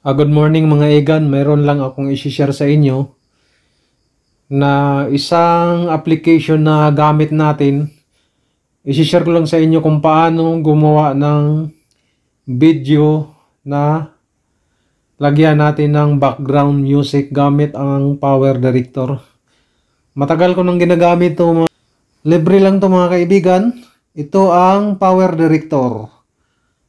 Good morning mga Egan, mayroon lang akong i-share sa inyo na isang application na gamit natin. I-share ko lang sa inyo kung paano gumawa ng video na lagyan natin ng background music gamit ang Power Director. Matagal ko nang ginagamit to. Libre lang to mga kaibigan. Ito ang Power Director.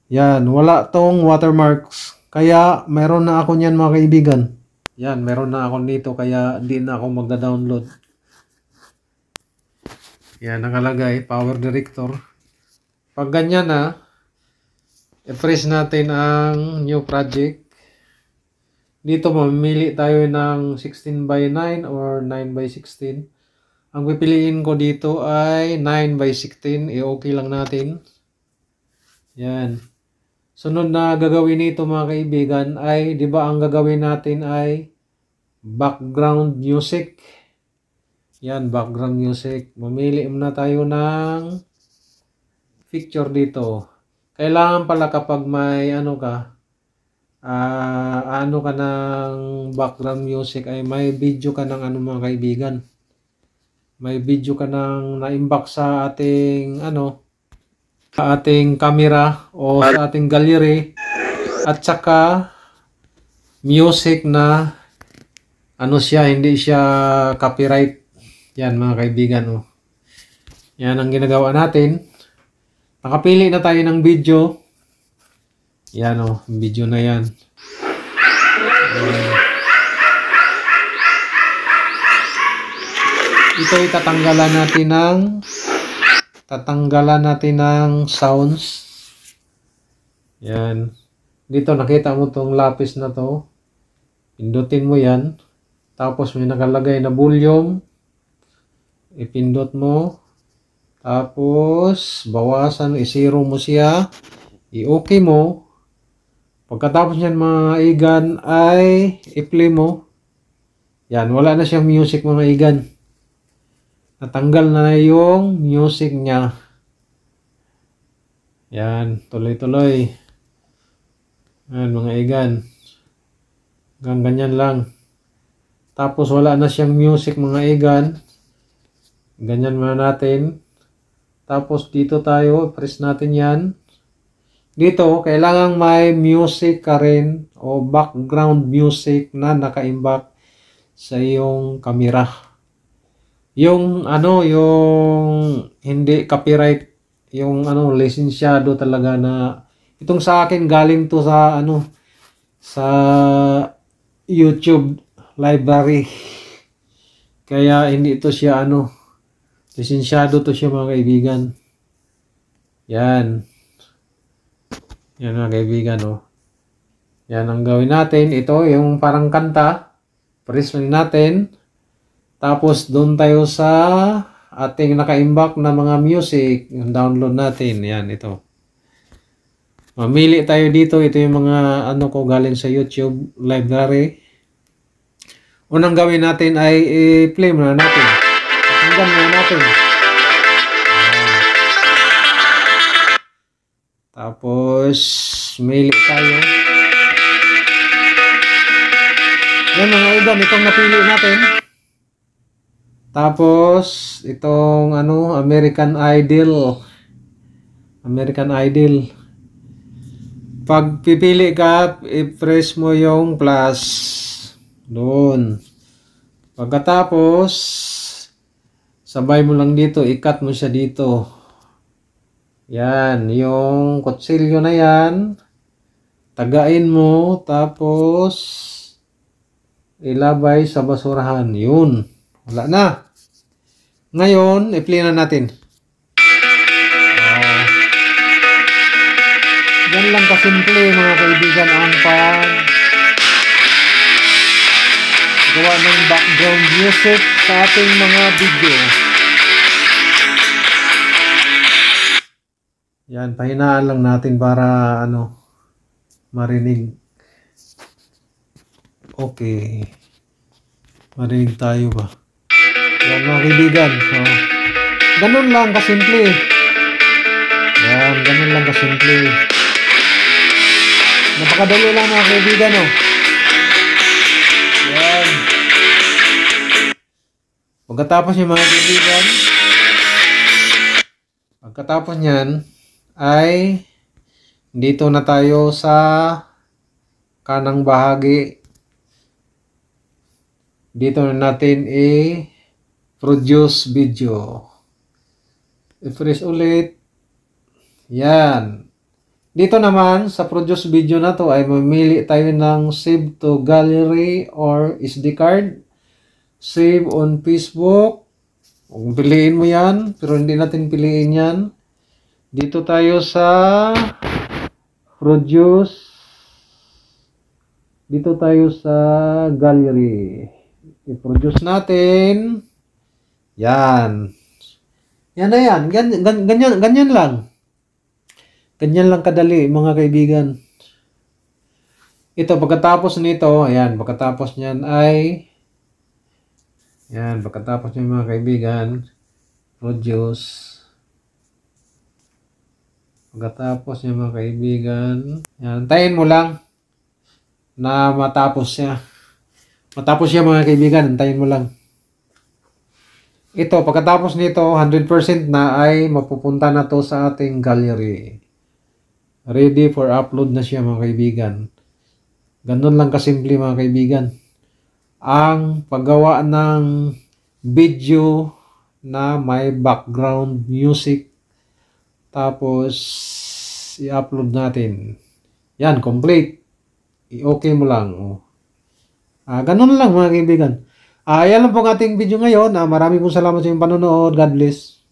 Yan, wala tong watermarks. Kaya, meron na ako niyan mga kaibigan. Yan, meron na ako nito kaya di na ako magda-download. Yan, nakalagay, Power Director. Pag ganyan na, i-press natin ang new project. Dito, mamili tayo ng 16:9 or 9:16. Ang pipiliin ko dito ay 9:16. I-okay lang natin. Yan. Sunod na gagawin nito mga kaibigan ay, di ba ang gagawin natin ay background music. Yan, background music. Mamili muna tayo ng picture dito. Kailangan pala kapag may ano ka ng background music ay may video ka ng mga kaibigan. May video ka ng na-imbak sa ating camera o sa ating gallery at saka music na hindi siya copyright. Yan mga kaibigan. Yan ang ginagawa natin. Nakapili na tayo ng video. Yan video na yan. Ito ay tatanggalan natin ng sounds. Yan. Dito nakita mo tong lapis na to. Pindutin mo yan. Tapos may nakalagay na volume. Ipindot mo. Tapos bawasan, i-zero mo siya. I-okay mo. Pagkatapos yan mga igan ay i-play mo. Yan. Wala na siyang music mga igan. Natanggal na yung music niya. Yan, tuloy-tuloy. Yan mga igan. Ganyan lang. Tapos wala na siyang music mga igan. Ganyan muna natin. Tapos dito tayo, press natin yan. Dito, kailangan may music ka rin o background music na nakaimbak sa iyong camera. Yung hindi copyright, yung lisensyado talaga na itong sa akin galing to sa sa YouTube library. Kaya hindi ito siya lisensyado to siya mga kaibigan. Yan. Yan mga kaibigan Yan ang gawin natin. Ito yung parang kanta. Press natin. Tapos doon tayo sa ating nakaimbak na mga music, yung download natin. Yan, ito. Mamili tayo dito. Ito yung mga ko galing sa YouTube library. Unang gawin natin ay i-play muna natin. Pakinggan muna natin. Tapos mili tayo. Yan mga iban, itong napili natin. Tapos, itong American Idol. American Idol. Pag pipili ka, i-press mo yung plus. Doon. Pagkatapos, sabay mo lang dito, i-cut mo siya dito. Yan, yung kutsilyo na yan. Tagain mo, tapos ilabay sa basurahan. Yun. Wala na. Ngayon, i-play na natin. Yan lang kasimple mga kaibigan ang gawa ng background music sa ating mga video. Yan, pahinaan lang natin para marinig. Okay. Marinig tayo ba? Yan mga kaibigan. Ganun lang kasimple. Yan, ganun lang kasimple. Napakadali lang mga kaibigan Pagkatapos niyan mga kaibigan, pagkatapos niyan ay dito na tayo sa kanang bahagi. Dito na natin i-produce video. I-freeze ulit. Yan. Dito naman sa produce video na to ay mamili tayo ng save to gallery or SD card. Save on Facebook. Kung piliin mo yan, pero hindi natin piliin yan. Dito tayo sa produce. Dito tayo sa gallery. I-produce natin. Yan. Yan na yan. Ganyan lang. Ganyan lang kadali, mga kaibigan. Ito, pagkatapos nito, ayan, pagkatapos niyan ay, yan, pagkatapos niyan mga kaibigan, produce. Pagkatapos niyan mga kaibigan, yan, tayin mo lang na matapos siya. Matapos siya mga kaibigan, antayin mo lang. Ito, pagkatapos nito, 100% na ay mapupunta na to sa ating gallery. Ready for upload na siya mga kaibigan. Ganun lang kasimple mga kaibigan. Ang paggawa ng video na may background music. Tapos, i-upload natin. Yan, complete. I-okay mo lang. Ganun lang mga kaibigan. Yan lang po ang ating video ngayon. Maraming salamat sa inyong panonood. God bless.